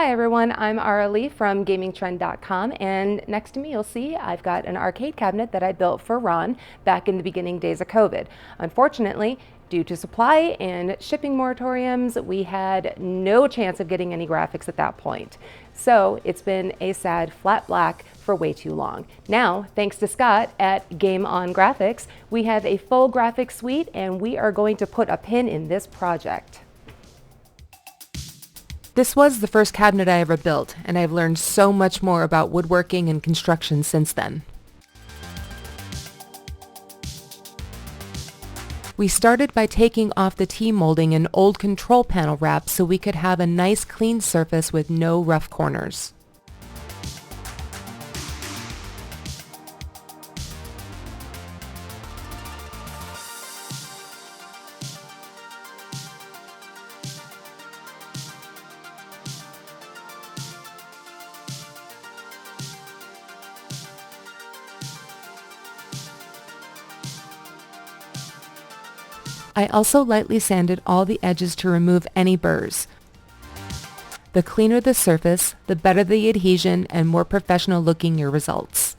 Hi everyone, I'm Ara Lee from Gamingtrend.com, and next to me you'll see I've got an arcade cabinet that I built for Ron back in the beginning days of COVID. Unfortunately, due to supply and shipping moratoriums, we had no chance of getting any graphics at that point. So it's been a sad flat black for way too long. Now, thanks to Scott at GameOnGrafix, we have a full graphics suite and we are going to put a pin in this project. This was the first cabinet I ever built, and I've learned so much more about woodworking and construction since then. We started by taking off the T-molding and old control panel wrap so we could have a nice clean surface with no rough corners. I also lightly sanded all the edges to remove any burrs. The cleaner the surface, the better the adhesion and more professional looking your results.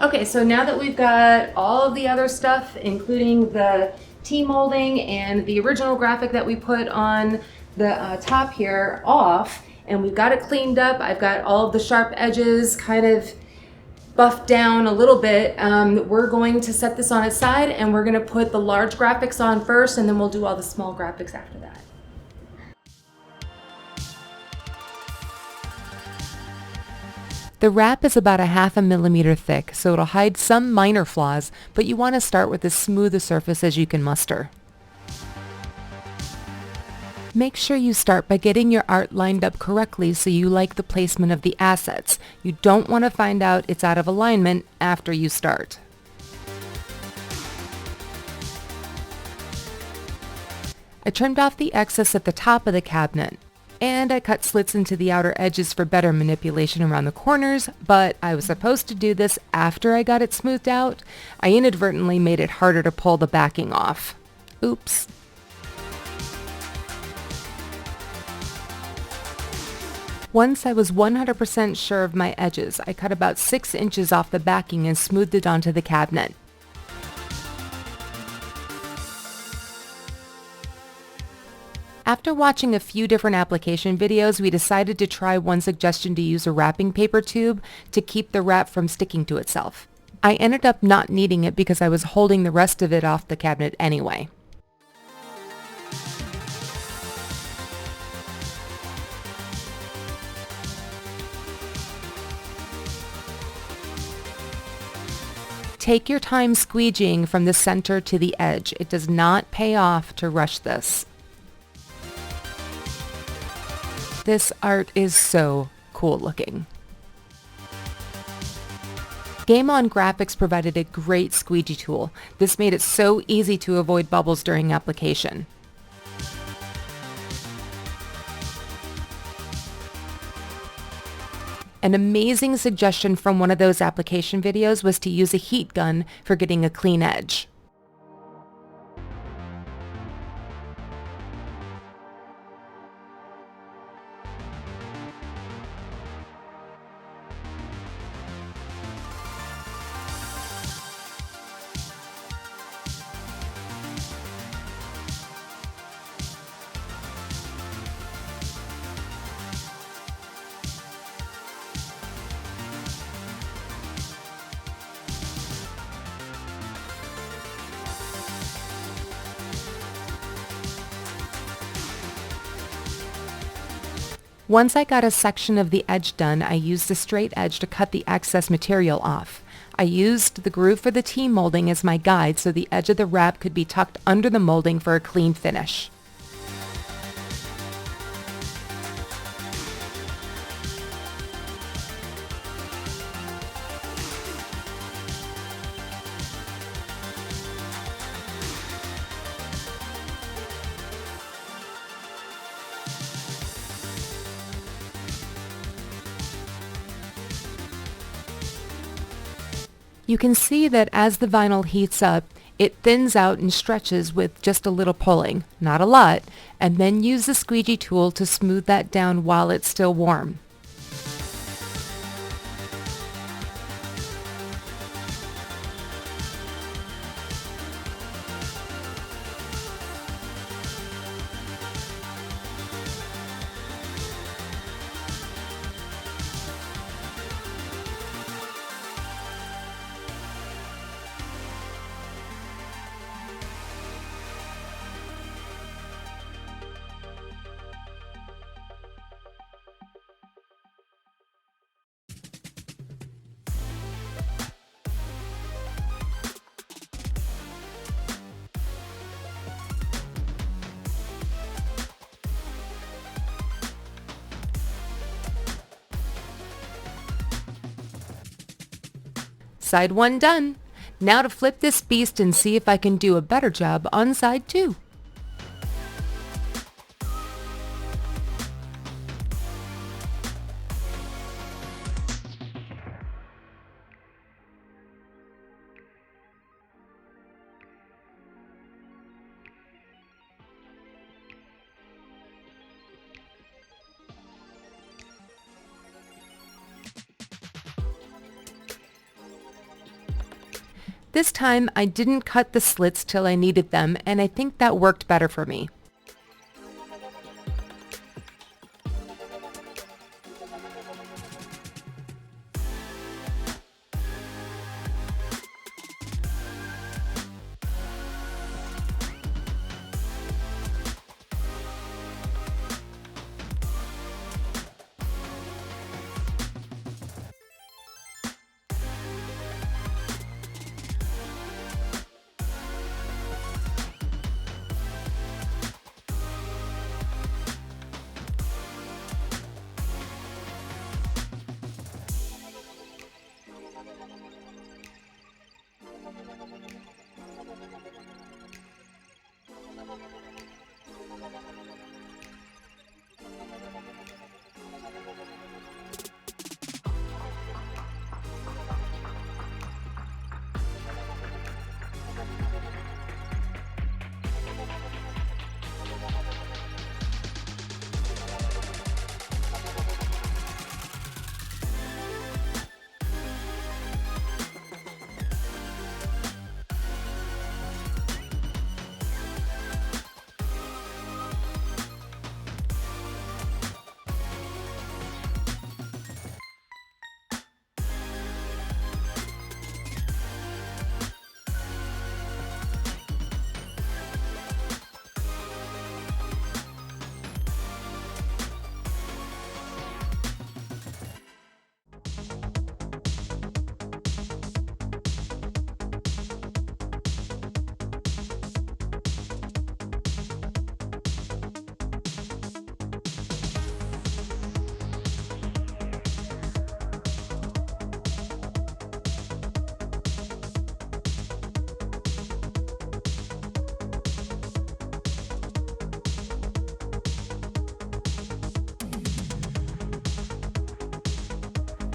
Okay, so now that we've got all of the other stuff, including the T-molding and the original graphic that we put on the top here off, and we've got it cleaned up, I've got all of the sharp edges kind of buffed down a little bit, we're going to set this on its side and we're going to put the large graphics on first, and then we'll do all the small graphics after that. The wrap is about 1/2 millimeter thick, so it'll hide some minor flaws, but you want to start with as smooth a surface as you can muster. Make sure you start by getting your art lined up correctly so you like the placement of the assets. You don't want to find out it's out of alignment after you start. I trimmed off the excess at the top of the cabinet, and I cut slits into the outer edges for better manipulation around the corners, but I was supposed to do this after I got it smoothed out. I inadvertently made it harder to pull the backing off. Oops. Once I was 100% sure of my edges, I cut about 6 inches off the backing and smoothed it onto the cabinet. After watching a few different application videos, we decided to try one suggestion to use a wrapping paper tube to keep the wrap from sticking to itself. I ended up not needing it because I was holding the rest of it off the cabinet anyway. Take your time squeegeeing from the center to the edge. It does not pay off to rush this. This art is so cool looking. GameOnGrafix provided a great squeegee tool. This made it so easy to avoid bubbles during application. An amazing suggestion from one of those application videos was to use a heat gun for getting a clean edge. Once I got a section of the edge done, I used a straight edge to cut the excess material off. I used the groove for the T-molding as my guide so the edge of the wrap could be tucked under the molding for a clean finish. You can see that as the vinyl heats up, It thins out and stretches with just a little pulling, not a lot, and then use the squeegee tool to smooth that down while it's still warm. Side 1 done. Now to flip this beast and see if I can do a better job on side 2. This time I didn't cut the slits till I needed them, and I think that worked better for me.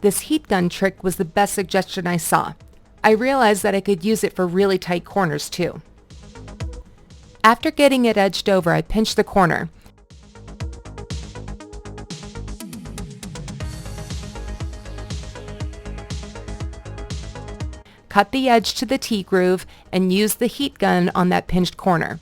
This heat gun trick was the best suggestion I saw. I realized that I could use it for really tight corners too. After getting it edged over, I pinched the corner. Cut the edge to the T-groove and used the heat gun on that pinched corner.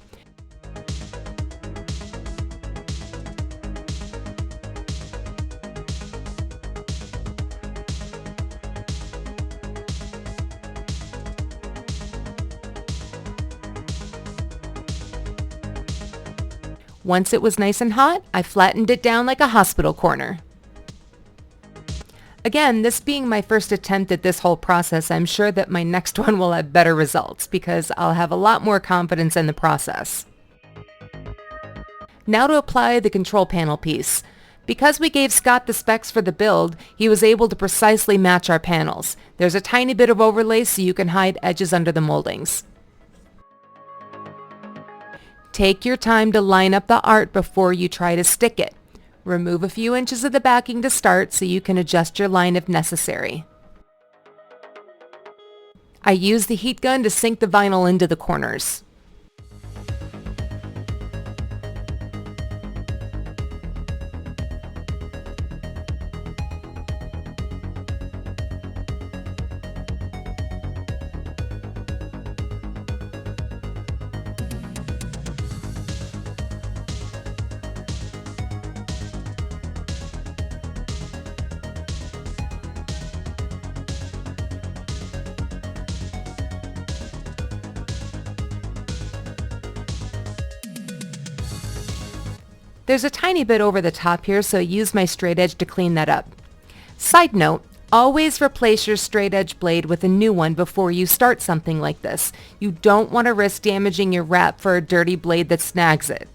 Once it was nice and hot, I flattened it down like a hospital corner. Again, this being my first attempt at this whole process, I'm sure that my next one will have better results because I'll have a lot more confidence in the process. Now to apply the control panel piece. Because we gave Scott the specs for the build, he was able to precisely match our panels. There's a tiny bit of overlay so you can hide edges under the moldings. Take your time to line up the art before you try to stick it. Remove a few inches of the backing to start so you can adjust your line if necessary. I use the heat gun to sink the vinyl into the corners. There's a tiny bit over the top here, so I use my straight edge to clean that up. Side note, always replace your straight edge blade with a new one before you start something like this. You don't want to risk damaging your wrap for a dirty blade that snags it.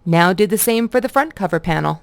Now do the same for the front cover panel.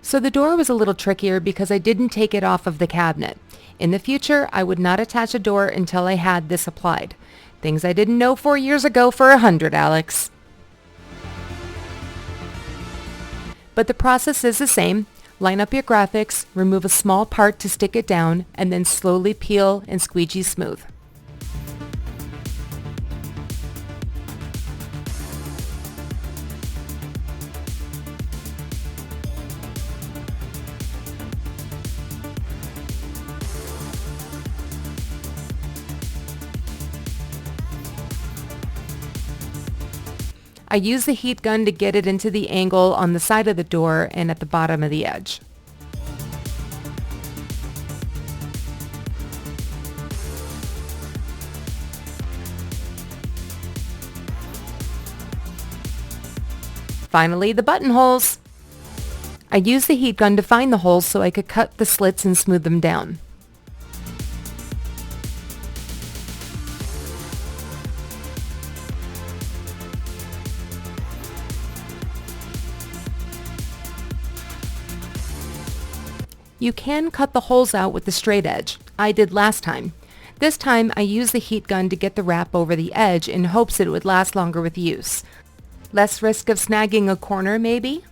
So the door was a little trickier because I didn't take it off of the cabinet. In the future, I would not attach a door until I had this applied. Things I didn't know 4 years ago for 100, Alex. But the process is the same. Line up your graphics, remove a small part to stick it down, and then slowly peel and squeegee smooth. I use the heat gun to get it into the angle on the side of the door and at the bottom of the edge. Finally, the buttonholes. I used the heat gun to find the holes so I could cut the slits and smooth them down. You can cut the holes out with the straight edge. I did last time. This time I used the heat gun to get the wrap over the edge in hopes that it would last longer with use. Less risk of snagging a corner, maybe?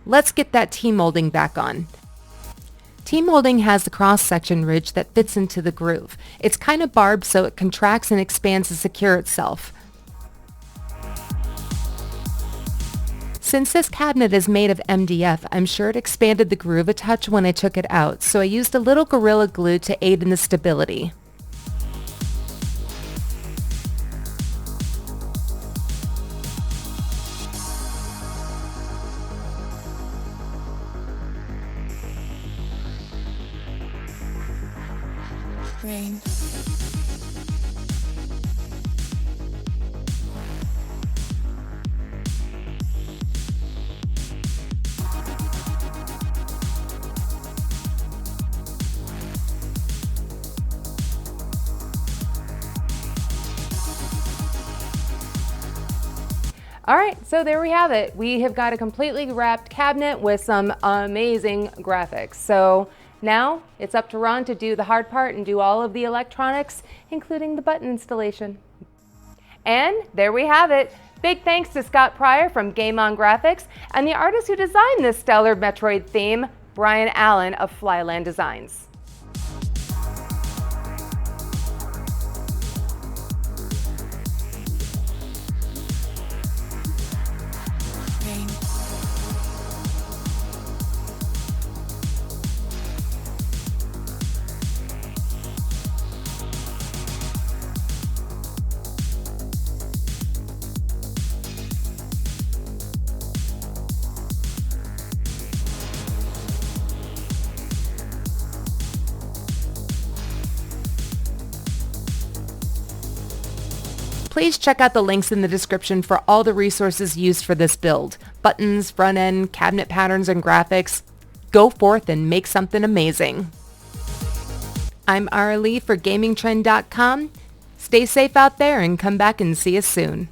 let's get that T-molding back on. T-molding has the cross-section ridge that fits into the groove. It's kind of barbed so it contracts and expands to secure itself. Since this cabinet is made of MDF, I'm sure it expanded the groove a touch when I took it out, so I used a little Gorilla Glue to aid in the stability. Rain. All right, so there we have it. We have got a completely wrapped cabinet with some amazing graphics. So now it's up to Ron to do the hard part and do all of the electronics, including the button installation. And there we have it. Big thanks to Scott Pryor from GameOnGrafix and the artist who designed this stellar Metroid theme, Brian Allen of Flyland Designs. Rain. Please check out the links in the description for all the resources used for this build. Buttons, front end, cabinet patterns, and graphics. Go forth and make something amazing. I'm Ara Lee for Gamingtrend.com. Stay safe out there and come back and see us soon.